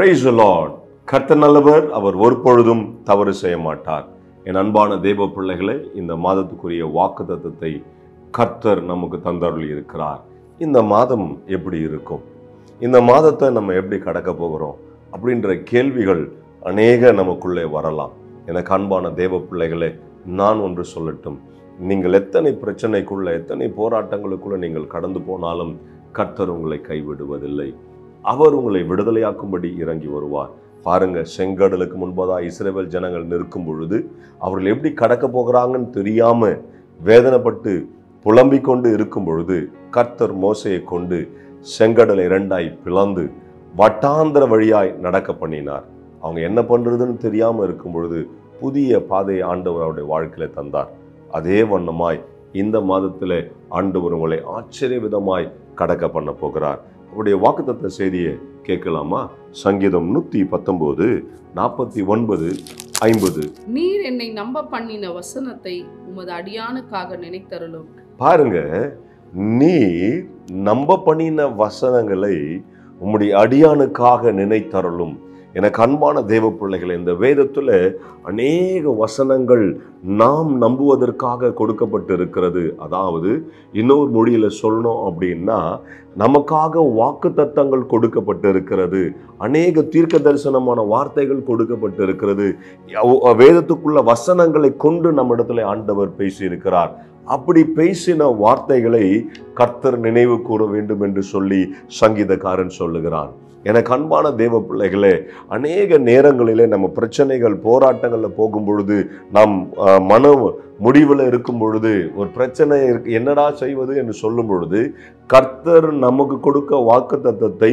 Praise the Lord. கர்த்தர் நல்லவர், அவர் ஒருபொழுதும் தவறு செய்ய மாட்டார். என் அன்பான தேவ பிள்ளைகளே, இந்த மாதத்துக்குரிய வாக்குத்தத்தத்தை கர்த்தர் நமக்கு தந்தருளி இருக்கிறார். இந்த மாதம் எப்படி இருக்கும், இந்த மாதத்தை நம்ம எப்படி கடக்க போகிறோம் அப்படின்ற கேள்விகள் அநேக நமக்குள்ளே வரலாம். எனக்கு அன்பான தேவ பிள்ளைகளே, நான் ஒன்று சொல்லட்டும். நீங்கள் எத்தனை பிரச்சனைக்குள்ள, எத்தனை போராட்டங்களுக்குள்ள நீங்கள் கடந்து போனாலும் கர்த்தர் உங்களை கைவிடுவதில்லை. அவர் உங்களை விடுதலையாக்கும்படி இறங்கி வருவார். பாருங்க, செங்கடலுக்கு முன்பதாக இஸ்ரவேல் ஜனங்கள் நிற்கும் பொழுது அவர்கள் எப்படி கடக்க போகிறாங்கன்னு தெரியாம வேதனைப்பட்டு புலம்பிக் கொண்டு இருக்கும் பொழுது கர்த்தர் மோசையை கொண்டு செங்கடலை இரண்டாய் பிளந்து வட்டாந்திர வழியாய் நடக்க பண்ணினார். அவங்க என்ன பண்றதுன்னு தெரியாம இருக்கும் பொழுது புதிய பாதையை ஆண்டவர் அவருடைய வாழ்க்கையில தந்தார். அதே வண்ணமாய் இந்த மாதத்திலே ஆண்டவர் உங்களை ஆச்சரிய விதமாய் கடக்க பண்ண போகிறார். அவருடைய வாக்குத்தத்த செய்தியை கேட்கலாமா? சங்கீதம் 119, 49, 50. நீர் என்னை நம்ப பண்ணின வசனத்தை உமது அடியானுக்காக நினைத்தருளும். பாருங்க, நீர் நம்ப பண்ணின வசனங்களை உம்முடைய அடியானுக்காக நினைத்தருளும். எனக்கு அன்பான தேவ பிள்ளைகளை, இந்த வேதத்துல அநேக வசனங்கள் நாம் நம்புவதற்காக கொடுக்கப்பட்டு இருக்கிறது. அதாவது இன்னொரு மொழியில சொல்லணும் அப்படின்னா, நமக்காக வாக்கு தத்தங்கள் கொடுக்கப்பட்டு இருக்கிறது. அநேக தீர்க்க தரிசனமான வார்த்தைகள் கொடுக்கப்பட்டு இருக்கிறது. வேதத்துக்குள்ள வசனங்களை கொண்டு நம்ம இடத்துல ஆண்டவர் பேசி இருக்கிறார். அப்படி பேசின வார்த்தைகளை கர்த்தர் நினைவு கூற வேண்டும் என்று சொல்லி சங்கீதக்காரன் சொல்லுகிறான். எனக்கு அன்பான தேவ பிள்ளைகளே, அநேக நேரங்களிலே நம்ம பிரச்சனைகள் போராட்டங்களில் போகும் பொழுது, நம் மன முடிவில் இருக்கும் பொழுது, ஒரு பிரச்சனை என்னடா செய்வது என்று சொல்லும் பொழுது கர்த்தர் நமக்கு கொடுக்க வாக்கு தத்தத்தை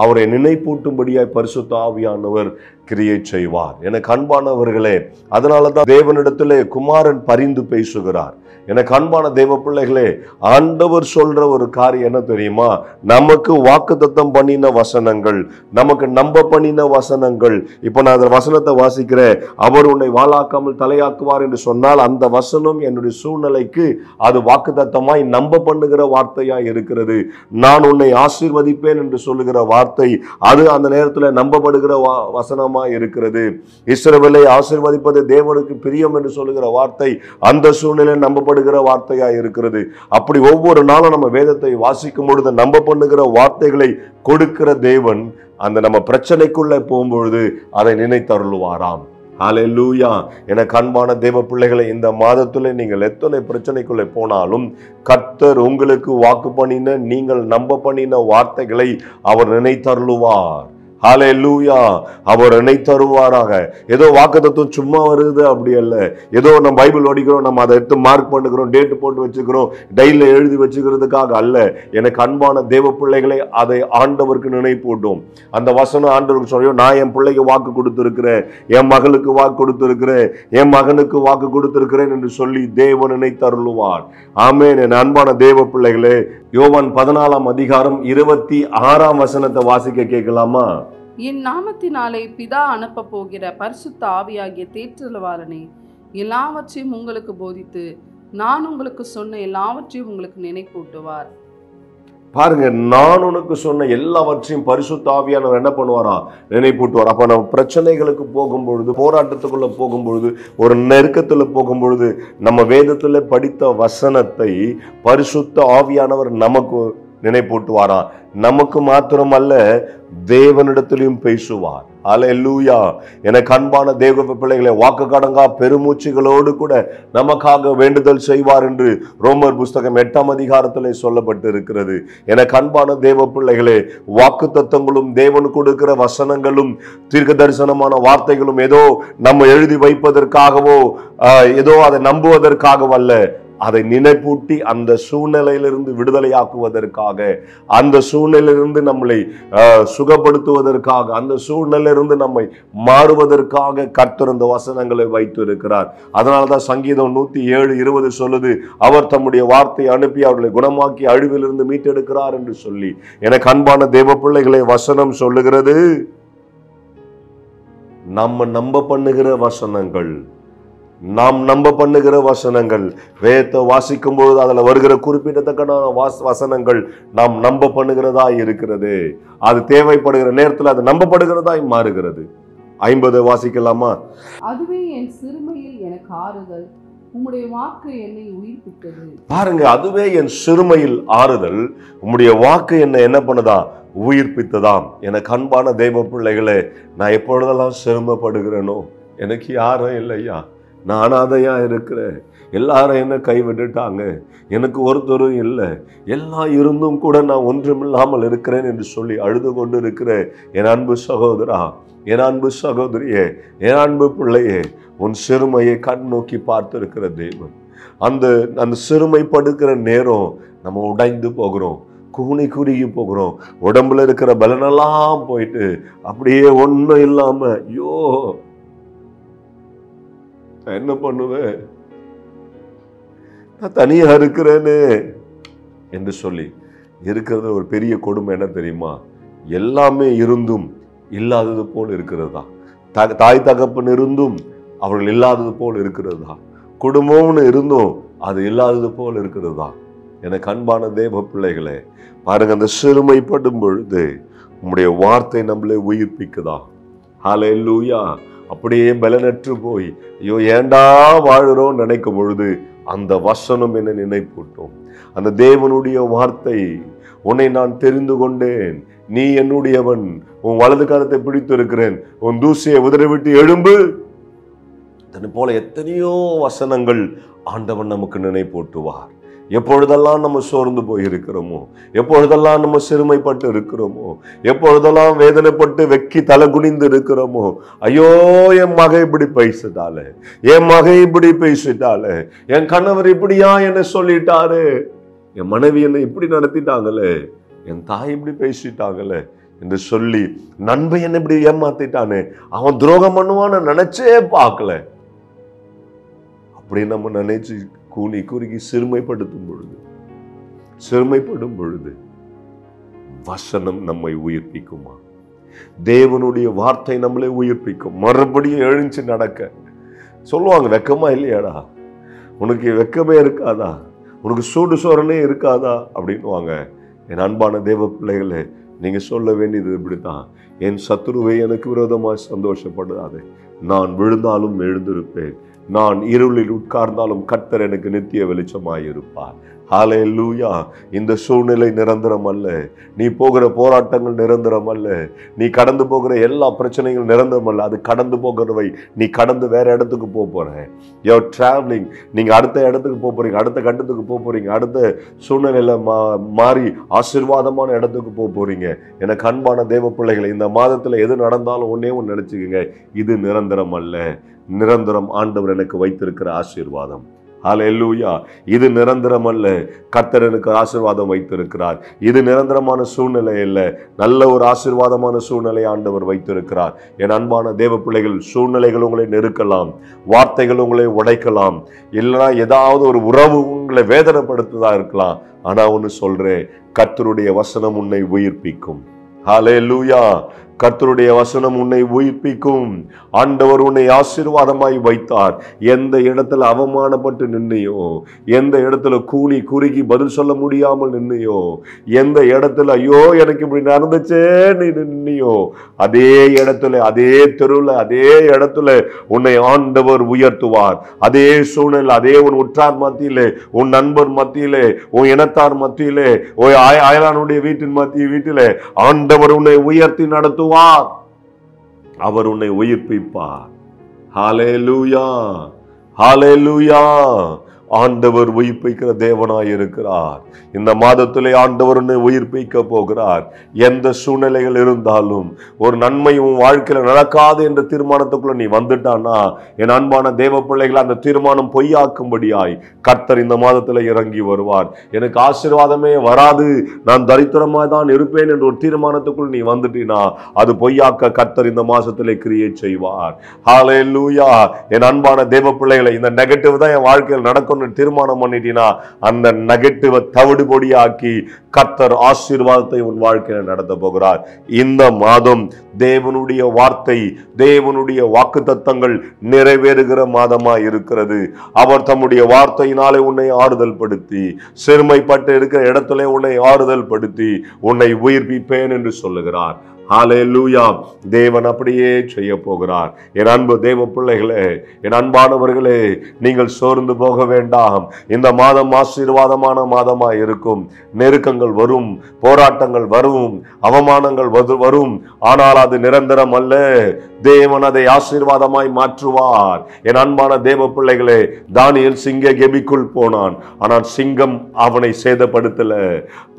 அவரை நினைப்பூட்டும்படியாய் பரிசுத்த ஆவியானவர் கிரியை செய்வார். எனக்கு அன்பானவர்களே, அதனால தான் தேவனிடத்திலே குமாரன் பரிந்து பேசுகிறார். எனக்கு அன்பான தேவ பிள்ளைகளே, ஆண்டவர் சொல்ற ஒரு காரியம் என்ன தெரியுமா? நமக்கு வாக்கு தத்தம் பண்ணின வசனங்கள், நமக்கு நம்ப பண்ணின வசனங்கள். இப்ப நான் அந்த வசனத்தை வாசிக்கிறேன். அவர் உன்னை வாளாக்காமல் தலையாக்குவார் என்று சொன்னால் அந்த வசனம் என்னுடைய சூழ்நிலைக்கு அது வாக்கு தத்தமாய் நம்ப பண்ணுகிற வார்த்தையாய் இருக்கிறது. நான் உன்னை ஆசீர்வதிப்பேன் என்று சொல்லுகிற வார்த்தை அது அந்த நேரத்தில் நம்பப்படுகிற வசனமாய் இருக்கிறது. இஸ்ரவேலை ஆசீர்வதிப்பது தேவனுக்கு பிரியம் என்று சொல்லுகிற வார்த்தை அந்த சூழ்நிலை நம்பப்படுகிற வார்த்தையாய் இருக்கிறது. அப்படி ஒவ்வொரு நாளும் நம்ம வேதத்தை வாசிக்கும் பொழுது நம்ப பண்ணுகிற வார்த்தைகளை கொடுக்கிற தேவன் அந்த நம்ம பிரச்சனைக்குள்ள போகும்பொழுது அதை நினைத்தருளுவாராம். ஹல்லேலூயா. எனக்கு அன்பான தேவ பிள்ளைகளை, இந்த மாதத்துல நீங்கள் எத்தனை பிரச்சனைக்குள்ளே போனாலும் கர்த்தர் உங்களுக்கு வாக்கு பண்ணின, நீங்கள் நம்ப பண்ணின வார்த்தைகளை அவர் நினைத்தருளுவார். ஹல்லேலூயா. அவர் நினைத்தருவாராக. ஏதோ வாக்குத்தத்தம் சும்மா வருது அப்படி அல்ல. ஏதோ நம்ம பைபிள் படிக்கிறோம், நம்ம அதை எடுத்து மார்க் பண்ணுகிறோம், டேட் போட்டு வச்சுக்கிறோம், டைரியில எழுதி வச்சுக்கிறதுக்காக அல்ல. எனக்கு அன்பான தேவ பிள்ளைகளை, அதை ஆண்டவருக்கு நினைப்பூட்டும். அந்த வசனம் ஆண்டவருக்கு சொல்லியும், நான் என் பிள்ளைக்கு வாக்கு கொடுத்திருக்கிறேன், என் மகளுக்கு வாக்கு கொடுத்திருக்கிறேன், என் மகனுக்கு வாக்கு கொடுத்திருக்கிறேன் என்று சொல்லி தேவன் நினைத்தருளுவார். ஆமென். என் அன்பான தேவ பிள்ளைகளே, யோவான் 14 அதிகாரம் 26 வசனத்தை வாசிக்க கேட்கலாமா? என் நாமத்தினாலே பிதா அனுப்ப போகிற பரிசுத்த ஆவியாகிய தேற்றரவாளனே எல்லாவற்றையும் உங்களுக்கு போதித்து நான் உங்களுக்கு சொன்ன எல்லாவற்றையும் உங்களுக்கு நினைப்பூட்டுவார். பாருங்க, நான் உனக்கு சொன்ன எல்லாவற்றையும் பரிசுத்த ஆவியானவர் என்ன பண்ணுவாரா? நினைப்பூட்டுவார். அப்ப நம்ம பிரச்சனைகளுக்கு போகும் பொழுது, போராட்டத்துக்குள்ள போகும் பொழுது, ஒரு நெருக்கத்துல போகும் பொழுது நம்ம வேதத்துல படித்த வசனத்தை பரிசுத்த ஆவியானவர் நமக்கு நினைப்பூட்டுவாரா. நமக்கு மாத்திரமல்ல, தேவனிடத்திலும் பேசுவார். ஹல்லேலூயா. எனக்கு அன்பான தேவ பிள்ளைகளை, வாக்கு கடங்கா பெருமூச்சுகளோடு கூட நமக்காக வேண்டுதல் செய்வார் என்று ரோமர் புஸ்தகம் 8 அதிகாரத்திலே சொல்லப்பட்டு இருக்கிறது. எனக்கு அன்பான தேவ பிள்ளைகளே, வாக்கு தத்தங்களும் தேவன் கொடுக்கிற வசனங்களும் தீர்க்க தரிசனமான வார்த்தைகளும் ஏதோ நம்ம எழுதி வைப்பதற்காகவோ ஏதோ அதை நம்புவதற்காகவல்ல, அதை நினைப்பூட்டி அந்த சூழ்நிலையிலிருந்து விடுதலையாக்குவதற்காக, அந்த சூழ்நிலையிலிருந்து நம்மளை சுகப்படுத்துவதற்காக, அந்த சூழ்நிலையிலிருந்து நம்மை மாறுவதற்காக கர்த்தர் இந்த வசனங்களை வைத்து இருக்கிறார். அதனாலதான் சங்கீதம் 107:20 சொல்லுது, அவர் தம்முடைய வார்த்தையை அனுப்பி அவர்களை குணமாக்கி அழிவிலிருந்து மீட்டெடுக்கிறார் என்று சொல்லி. எனக்கு அன்பான தேவ பிள்ளைகளை, வசனம் சொல்லுகிறது, நம்ம நம்ப பண்ணுகிற வசனங்கள் நாம் நம்ப பண்ணுகிற வசனங்கள், வேதத்தை வாசிக்கும் பொழுது அதில் வருகிற குறிப்பிடத்தக்க வசனங்கள் நாம் நம்ப பண்ணுகிறதா இருக்கிறது. அது தேவைப்படுகிற நேரத்தில் அது நம்பப்படுகிறதாய் மாறுகிறது. 50 வாசிக்கலாமா? அதுவே என் சிறுமையில் எனக்கு ஆறுதல், உம்முடைய வாக்கு என்னை உயிர்ப்பித்தது. பாருங்க, அதுவே என் சிறுமையில் ஆறுதல், உம்முடைய வாக்கு என்ன பண்ணுதா? உயிர்ப்பித்ததாம். எனக்கு அன்பான தெய்வ பிள்ளைகளே, நான் எப்பொழுதெல்லாம் சிரமப்படுகிறேனோ, எனக்கு யாரும் இல்லையா, நான் அனாதையா இருக்கிறேன், எல்லாரும் என்ன கைவிட்டுட்டாங்க, எனக்கு ஒருத்தரும் இல்லை, எல்லாம் இருந்தும் கூட நான் ஒன்றுமில்லாமல் இருக்கிறேன் என்று சொல்லி அழுது கொண்டு இருக்கிற என் அன்பு சகோதரா, என் அன்பு சகோதரியே, என் அன்பு பிள்ளையே, உன் சிறுமையை கண் நோக்கி பார்த்திருக்கிற தேவன். அந்த சிறுமைப்படுகிற நேரம் நம்ம உடைந்து போகிறோம், கூனி குறுகி போகிறோம், உடம்புல இருக்கிற பலனெல்லாம் போயிட்டு அப்படியே ஒன்றும் இல்லாம, ஐயோ நான் என்ன பண்ணுவேன், நான் தனியா இருக்கிறேன்னு என்று சொல்லி இருக்கிறது. ஒரு பெரிய கொடுமை என்ன தெரியுமா? எல்லாமே இருந்தும் இல்லாதது போல் இருக்கிறதா? தாய் தகப்பன் இருந்தும் அவர்கள் இல்லாதது போல் இருக்கிறதா? குடும்பம்னு இருந்தும் அது இல்லாதது போல் இருக்கிறதா? எனக்கு அன்பான தேவ பிள்ளைகளே, பாருங்க, அந்த சிறுமைப்படும் பொழுது உம்முடைய வார்த்தை நம்மளே உயிர்ப்பிக்குதா? ஹல்லேலூயா. அப்படியே பலனற்று போய் ஐயோ ஏண்டா வாழுறோம் நினைக்கும் பொழுது அந்த வசனம் என்ன நினைப்பூட்டும். அந்த தேவனுடைய வார்த்தை, உன்னை நான் தெரிந்து கொண்டேன், நீ என்னுடையவன், உன் வலது கரத்தை பிடித்து இருக்கிறேன், உன் தூசியை உதறிவிட்டு எழும்பு. அதனை போல எத்தனையோ வசனங்கள் ஆண்டவன் நமக்கு நினைப்பூட்டுவார். எப்பொழுதெல்லாம் நம்ம சோர்ந்து போயிருக்கிறோமோ, எப்பொழுதெல்லாம் நம்ம சிறுமைப்பட்டு இருக்கிறோமோ, எப்பொழுதெல்லாம் வேதனைப்பட்டு வெக்கி தலை குனிந்து இருக்கிறோமோ, ஐயோ என் மகை இப்படி பேசிட்டாலே, என் மகை இப்படி பேசிட்டாலே, என் கணவர் இப்படியா என்ன சொல்லிட்டாரு, என் மனைவி என்னை இப்படி நடத்திட்டாங்களே, என் தாய் இப்படி பேசிட்டாங்களே என்று சொல்லி, நண்பன் என்ன இப்படி ஏமாத்திட்டானே, அவன் துரோகம் பண்ணுவான்னு நினைச்சே பார்க்கல, அப்படி நம்ம நினைச்சு கூனி குறுகி சிறுமைப்படும் பொழுது வசனம் நம்மை உயிர்ப்பிக்குமா? தேவனுடைய வார்த்தை நம்மளை உயிர்ப்பிக்கும். மறுபடியும் எழுந்து நடக்க சொல்லுவாங்க. வெக்கமா இல்லையாடா, உனக்கு வெக்கமே இருக்காதா, உனக்கு சூடு சோரனே இருக்காதா அப்படின்னுவாங்க. என் அன்பான தேவ பிள்ளைகளே, நீங்க சொல்ல வேண்டியது இப்படித்தான், என் சத்துருவை எனக்கு விரோதமாக சந்தோஷப்படாதே, நான் விழுந்தாலும் எழுந்திருப்பேன், நான் இருளில் உட்கார்ந்தாலும் கர்த்தர் எனக்கு நித்திய வெளிச்சமாயிருப்பார். ஹல்லேலூயா. இந்த சூழ்நிலை நிரந்தரம் அல்ல, நீ போகிற போராட்டங்கள் நிரந்தரம் அல்ல, நீ கடந்து போகிற எல்லா பிரச்சனைகள் நிரந்தரம் அல்ல, அது கடந்து போகிறவை. நீ கடந்து வேற இடத்துக்கு போற, யூஆர் டிராவலிங். நீங்க அடுத்த இடத்துக்கு போறீங்க, அடுத்த கட்டத்துக்கு போறீங்க, அடுத்த சூழ்நிலையில மாறி ஆசீர்வாதமான இடத்துக்கு போறீங்க. எனக்கு அன்பான தேவ பிள்ளைகளை, இந்த மாதத்துல எது நடந்தாலும் ஒன்னே ஒன்று நினைச்சுக்கங்க, இது நிரந்தரம் அல்ல, நிரந்தரம் ஆண்டவர் எனக்கு வைத்திருக்கிற ஆசீர்வாதம். ஹல்லேலூயா. இது நிரந்தரம் அல்ல, கர்த்தர் எனக்கு ஆசீர்வாதம் வைத்திருக்கிறார். இது நிரந்தரமான சூழ்நிலை அல்ல, நல்ல ஒரு ஆசீர்வாதமான சூழ்நிலை ஆண்டவர் வைத்திருக்கிறார். என் அன்பான தேவ பிள்ளைகள், சூழ்நிலைகள் உங்களை நெருக்கலாம், வார்த்தைகள் உங்களை உடைக்கலாம், இல்லைன்னா ஏதாவது ஒரு உறவு உங்களை வேதனைப்படுத்துதா இருக்கலாம். ஆனா ஒன்னு சொல்றேன், கர்த்தருடைய வசனம் உன்னை உயிர்ப்பிக்கும். ஹல்லேலூயா. கர்த்தருடைய வசனம் உன்னை உயிர்ப்பிக்கும். ஆண்டவர் உன்னை ஆசீர்வாதமாய் வைத்தார். எந்த இடத்துல அவமானப்பட்டு நின்னையோ, எந்த இடத்துல கூனி குறுகி பதில் சொல்ல முடியாமல் நின்னையோ, எந்த இடத்துல ஐயோ எனக்கு இப்படி நடந்துச்சே நீ நின்னையோ, அதே இடத்துல, அதே தெருவில், அதே இடத்துல உன்னை ஆண்டவர் உயர்த்துவார். அதே சூழ்நிலை, அதே உன் உற்றார் மத்தியிலே, உன் நண்பர் மத்தியிலே, உன் இனத்தார் மத்தியிலே, அயலானுடைய வீட்டிலே ஆண்டவர் உன்னை உயர்த்தி நடத்துவார். அவர் உன்னை உயிர்ப்பிப்பார். ஹல்லேலூயா. ஹல்லேலூயா. ஆண்டவர் உயிர்ப்பிக்கிற தேவனாய் இருக்கிறார். இந்த மாதத்திலே ஆண்டவர் உன்னை உயிர்ப்பிக்க போகிறார். எந்த சூழ்நிலைகள் இருந்தாலும் ஒரு நன்மை உன் வாழ்க்கையில நடக்காது என்ற தீர்மானத்துக்குள்ள நீ வந்துட்டானா, என் அன்பான தேவ பிள்ளைகள், அந்த தீர்மானம் பொய்யாக்கும்படியாய் கர்த்தர் இந்த மாதத்துல இறங்கி வருவார். எனக்கு ஆசீர்வாதமே வராது, நான் தரித்திரமாய் தான் இருப்பேன் என்ற ஒரு தீர்மானத்துக்குள் நீ வந்துட்டீனா, அது பொய்யாக்க கர்த்தர் இந்த மாசத்திலே கிரியேட் செய்வார். ஹல்லேலூயா. என் அன்பான தேவ பிள்ளைகளை, இந்த நெகட்டிவ் தான் என் வாழ்க்கையில் நடக்கணும் பண்ண தீர்மானம் பண்ணிட்டீங்கன்னா அந்த நெகட்டிவ தவிடுபொடியாக்கி கர்த்தர் ஆசீர்வாதத்தை உன் வாழ்க்கையில நடத்த போகிறார். இந்த மாதம் தேவனுடைய வார்த்தை, தேவனுடைய வாக்குத்தத்தங்கள் நிறைவேறுகிற மாதமா இருக்கிறது. அவர் தம்முடைய வார்த்தையினாலே உன்னை ஆறுதல் படுத்தி, சிறுமைப்பட்டு இருக்கிற இடத்துல உன்னை ஆறுதல் படுத்தி உன்னை உயிர்ப்பிப்பேன் என்று சொல்லுகிறார். ஹல்லேலூயா. தேவன் அப்படியே செய்ய போகிறார். என் அன்பு தேவ பிள்ளைகளே, என் அன்பானவர்களே, நீங்கள் சோர்ந்து போக வேண்டாம். இந்த மாதம் ஆசீர்வாதமான மாதமா இருக்கும். நெருக்கங்கள் வரும், போராட்டங்கள் வரும், அவமானங்கள் வரும். ஆனால் அது நிரந்தரம் அல்ல. தேவன் அதை ஆசீர்வாதமாய் மாற்றுவார். என் அன்பான தேவ பிள்ளைகளே, தானியேல் சிங்க கெபிக்குள் போனான், ஆனால் சிங்கம் அவனை சேதப்படுத்தல.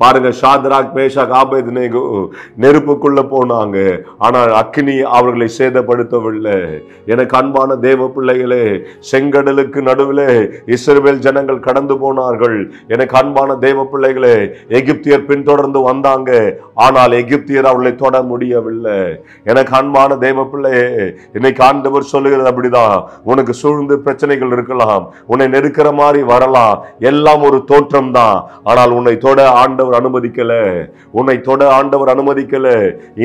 பாருங்க, சாத்ராக், மேஷாக், ஆபேத்நேகோ நெருப்புக்குள்ள போனாங்க, ஆனால் அக்கினி அவர்களை சேதப்படுத்தவில்லை. எனக்கு அன்பான தேவ பிள்ளைகளே, செங்கடலுக்கு நடுவிலே இஸ்ரவேல் ஜனங்கள் கடந்து போனார்கள். எனக்கு அன்பான தேவ பிள்ளைகளே, எகிப்தியர் பின்தொடர்ந்து வந்தாங்க, ஆனால் எகிப்தியர் அவர்களை தொட முடியவில்லை. எனக்கு அன்பான தேவ பிள்ளையே, இன்னைக்கு ஆண்டவர் சொல்லுகிறது அப்படிதான். உனக்கு சூழ்ந்து பிரச்சனைகள் இருக்கலாம், உன்னை நெருக்கிற மாதிரி வரலாம், எல்லாம் ஒரு தோற்றம் தான். ஆனால் உன்னை தொட ஆண்டவர் அனுமதிக்கல. உன்னை தொட ஆண்டவர் அனுமதிக்கல.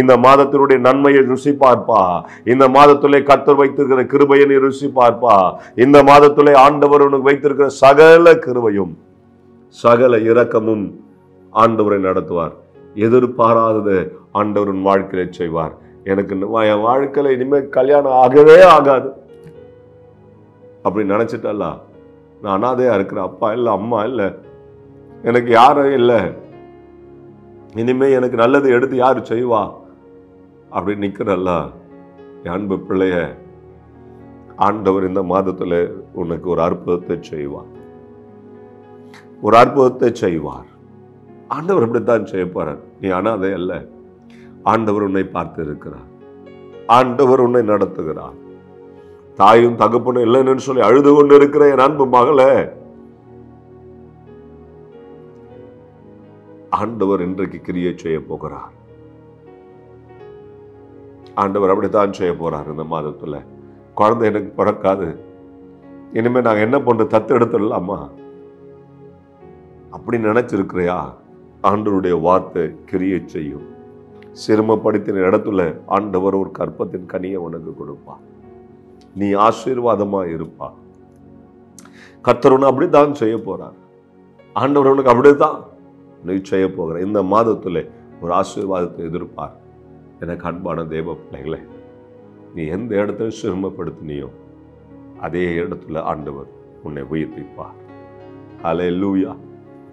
இந்த மாதத்தினுடைய நன்மையை ருசி பார்ப்பா. இந்த மாதத்திலே கர்த்தர் வைத்திருக்கிற கிருபையை நீ ருசி பார்ப்பா. இந்த மாதத்திலே ஆண்டவர் உனக்கு வைத்திருக்கிற சகல கிருபையும் சகல இரக்கமும் ஆண்டவரை நடத்துவார். எதிர்பாராதது ஆண்டவர் உன் வாழ்க்கையில செய்வார். எனக்கு என் வாழ்க்கையில இனிமேல் கல்யாணம் ஆகவே ஆகாது அப்படி நினைச்சிட்டல்ல, நான் அனாதையா இருக்கிறேன், அப்பா இல்லை, அம்மா இல்லை, எனக்கு யாரும் இல்லை, இனிமே எனக்கு நல்லது எடுத்து யாரு செய்வா அப்படி நிக்கிறல்ல, என் அன்பு பிள்ளைய, ஆண்டவர் இந்த மாதத்துல உனக்கு ஒரு அற்புதத்தை செய்வார். ஒரு அற்புதத்தை செய்வார். ஆண்டவர் இப்படித்தான் செய்ய போறார். நீ அனாதை அல்ல. ஆண்டவர் உன்னை பார்த்து இருக்கிறார். ஆண்டவர் உன்னை நடத்துகிறார். தாயும் தகப்பனும் இல்லைன்னு சொல்லி அழுது கொண்டு இருக்கிற என் அன்பு மகளே, ஆண்டவர் இன்றைக்கு கிரியை செய்ய போகிறார். ஆண்டவர் அப்படித்தான் செய்ய போறார். இந்த மாதத்துல குழந்தை எனக்கு பிறக்காது, இனிமே நாங்க என்ன பண்ற, தத்து எடுத்துடலாமா அப்படி நினைச்சிருக்கிறையா? ஆண்டவருடைய வார்த்தை கிரியை செய்யும். சிரமப்படுத்தின இடத்துல ஆண்டவர் ஒரு கற்பத்தின் கனியை உனக்கு கொடுப்பார். நீ ஆசீர்வாதமா இருப்பா. கர்த்தர் உன்னை அப்படித்தான் செய்ய போறார். ஆண்டவர் உனக்கு அப்படித்தான் நீ செய்ய போகிற. இந்த மாதத்துல ஒரு ஆசீர்வாதத்தை எதிர்பார். எனக்கு அன்பான தேவ பிள்ளைகளே, நீ எந்த இடத்துல சிரமப்படுத்தினியோ அதே இடத்துல ஆண்டவர் உன்னை உயிர்ப்பிப்பார். ஹல்லேலூயா.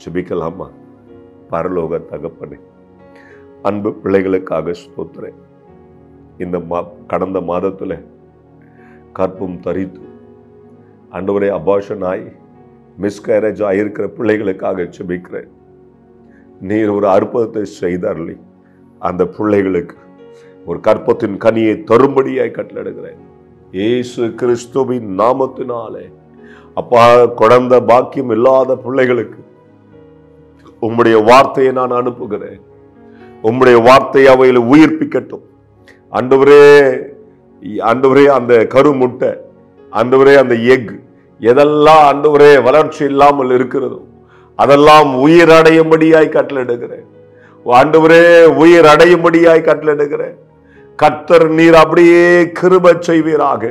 ஜெபிக்கலாமா? பரலோக தகப்பனே, அன்பு பிள்ளைகளுக்காக ஸ்தோத்திரம். இந்த கடந்த மாதத்துல கற்பம் தரித்து ஆண்டவரே அபார்ஷன் ஆகி மிஸ்கேரேஜ் ஆகியிருக்கிற பிள்ளைகளுக்காக ஜெபிக்கிறேன். நீர் ஒரு அற்புதத்தை செய்தார்லி, அந்த பிள்ளைகளுக்கு ஒரு கற்பத்தின் கனியை தரும்படியாய் கட்டளையிடுகிறேன் இயேசு கிறிஸ்துவின் நாமத்தினாலே. அப்பா, குழந்தை பாக்கியம் இல்லாத பிள்ளைகளுக்கு உம்முடைய வார்த்தையை நான் அனுப்புகிறேன். உம்முடைய வார்த்தை அவையில் உயிர்ப்பிக்கட்டும். ஆண்டவரே, ஆண்டவரே, அந்த கருமுட்டை, ஆண்டவரே, அந்த எக் எதெல்லாம் ஆண்டவரே வளர்ச்சி இல்லாமல் இருக்கிறதோ அதெல்லாம் உயிர் அடையும்படியாய் கட்டளையிடுகிறேன். ஆண்டவரே, உயிர் அடையும்படியாய் கட்டளையிடுகிறேன். கர்த்தர் நீர் அப்படியே கிருபை செய்வீராக.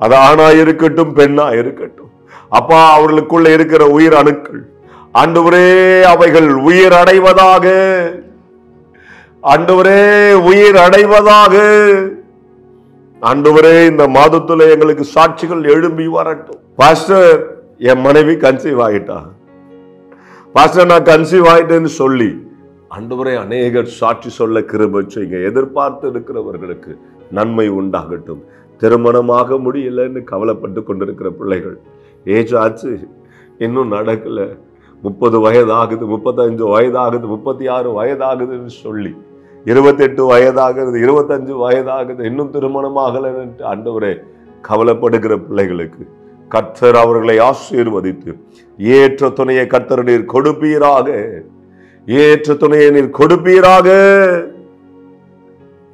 அது ஆணா இருக்கட்டும், பெண்ணா இருக்கட்டும், அப்பா, அவர்களுக்குள்ள இருக்கிற உயிர் அணுக்கள் ஆண்டவரே அவைகள் உயிர் அடைவதாக. ஆண்டவரே, உயிர் அடைவதாக. ஆண்டவரே, இந்த மாதத்துல எங்களுக்கு சாட்சிகள் எழும்பி வரட்டும். பாஸ்டர், என் மனைவி கன்சீவ் ஆகிட்டா, பாஸ்டர் நான் கன்சீவ் ஆயிட்டேன்னு சொல்லி ஆண்டவரே அநேகர் சாட்சி சொல்ல கிருபை செய்யுங்க. எதிர்பார்த்து இருக்கிறவர்களுக்கு நன்மை உண்டாகட்டும். திருமணமாக முடியலன்னு கவலைப்பட்டு கொண்டிருக்கிற பிள்ளைகள், ஏஜ் ஆச்சு இன்னும் நடக்கல, 30 வயதாகுது, 35 வயதாகுது, 36 வயதாகுதுன்னு சொல்லி 28 வயதாகுது, 25 வயதாகுது, இன்னும் திருமணமாகலன்னு ஆண்டவரே கவலைப்படுகிற பிள்ளைகளுக்கு கர்த்தர் அவர்களை ஆசீர்வதித்து ஏற்ற துணையை கர்த்தர் நீர் கொடுப்பீராக. ஏற்ற துணையை நீர் கொடுப்பீராக.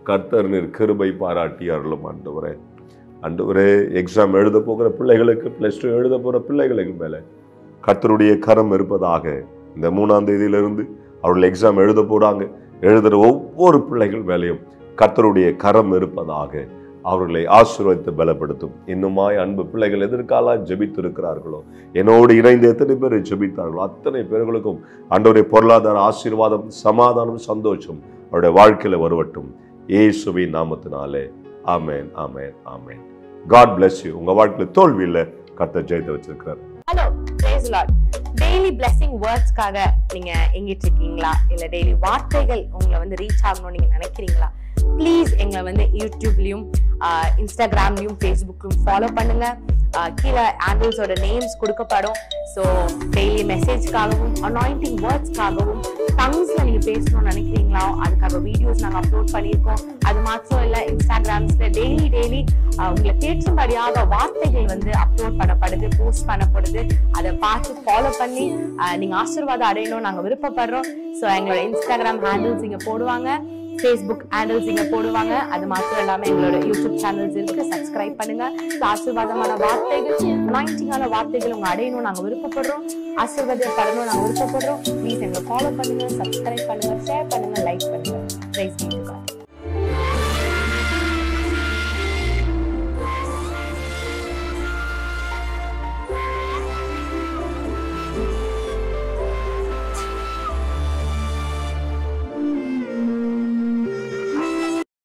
கர்த்தர் நீர் கிருபை பாராட்டி அருளும் ஆண்டவரே. ஆண்டவரே, எக்ஸாம் எழுத போகிற பிள்ளைகளுக்கு, +2 எழுத போற பிள்ளைகளுக்கு மேல கர்த்தருடைய கரம் இருப்பதாக. இந்த 3ஆம் தேதியிலிருந்து அவர்கள் எக்ஸாம் எழுத போறாங்க. எழுதுகிற ஒவ்வொரு பிள்ளைகள் வேலையும் கர்த்தருடைய கரம் இருப்பதாக. அவர்களை ஆசீர்வதித்து பலப்படுத்தும். இன்னுமாய் அன்பு பிள்ளைகள் எதற்காக ஜெபித்து இருக்கிறார்களோ, என்னோடு இணைந்து எத்தனை பேர் ஜெபித்தார்களோ அத்தனை பேர்களுக்கும் ஆண்டவருடைய பொருளாதார ஆசீர்வாதம், சமாதானம், சந்தோஷம் அவருடைய வாழ்க்கையில வருவட்டும். இயேசுவின் நாமத்தினாலே ஆமென், ஆமென், ஆமென். God bless you. உங்க வாழ்க்கையில தோல்வி இல்ல, கர்த்தர் ஜெயித்து வச்சிருக்கிறார். Hello, praise the Lord. Daily blessing வேர்ட்ஸ்க்காக நீங்க எங்கிட்டு இருக்கீங்களா? இல்ல டெய்லி வார்த்தைகள் உங்களை வந்து ரீச் ஆகணும்னு நீங்க நினைக்கிறீங்களா? ப்ளீஸ் எங்களை வந்து யூடியூப்லயும் இன்ஸ்டாகிராம்லயும் ஃபேஸ்புக்லயும் ஃபாலோ பண்ணுங்க. கீழே ஹேண்டில்ஸோட நேம்ஸ் கொடுக்கப்படும். ஸோ டெய்லி மெசேஜ்க்காகவும் அனாயிண்டிங் வேர்ட்ஸ்க்காகவும் டங்ஸ்ல நீங்க பேசணும்னு நினைக்கிறீங்களா? அதுக்காக வீடியோஸ் நாங்கள் அப்லோட் பண்ணியிருக்கோம். அது மாத்திரம் இல்லை, இன்ஸ்டாகிராம்ஸ்ல டெய்லி உங்களை கேட்கும்படியாக வார்த்தைகள் வந்து அப்லோட் பண்ணப்படுது, போஸ்ட் பண்ணப்படுது. அதை பார்த்து ஃபாலோ பண்ணி நீங்க ஆசீர்வாதம் அடையணும் நாங்கள் விருப்பப்படுறோம். ஸோ எங்களோட இன்ஸ்டாகிராம் ஹேண்டில்ஸ் இங்க போடுவாங்க, ஃபேஸ்புக் ஹேண்டில்ஸ் இங்க போடுவாங்க. அது மாத்திரம் இல்லாம எங்களோட யூடியூப் சேனல்ஸ் இருக்கு, சப்ஸ்கிரைப் பண்ணுங்க. ஆசீர்வாதமான வார்த்தைகள், அனாயிண்டிங்கான வார்த்தைகள் உங்க அடையணும் நாங்க விருப்பப்படுறோம். ஆசீர்வாதப்படணும் நாங்க விருப்பப்படுறோம். ப்ளீஸ் எங்களை ஃபாலோ பண்ணுங்க, சப்ஸ்கிரைப் பண்ணுங்க, ஷேர் பண்ணுங்க, லைக் பண்ணுங்க.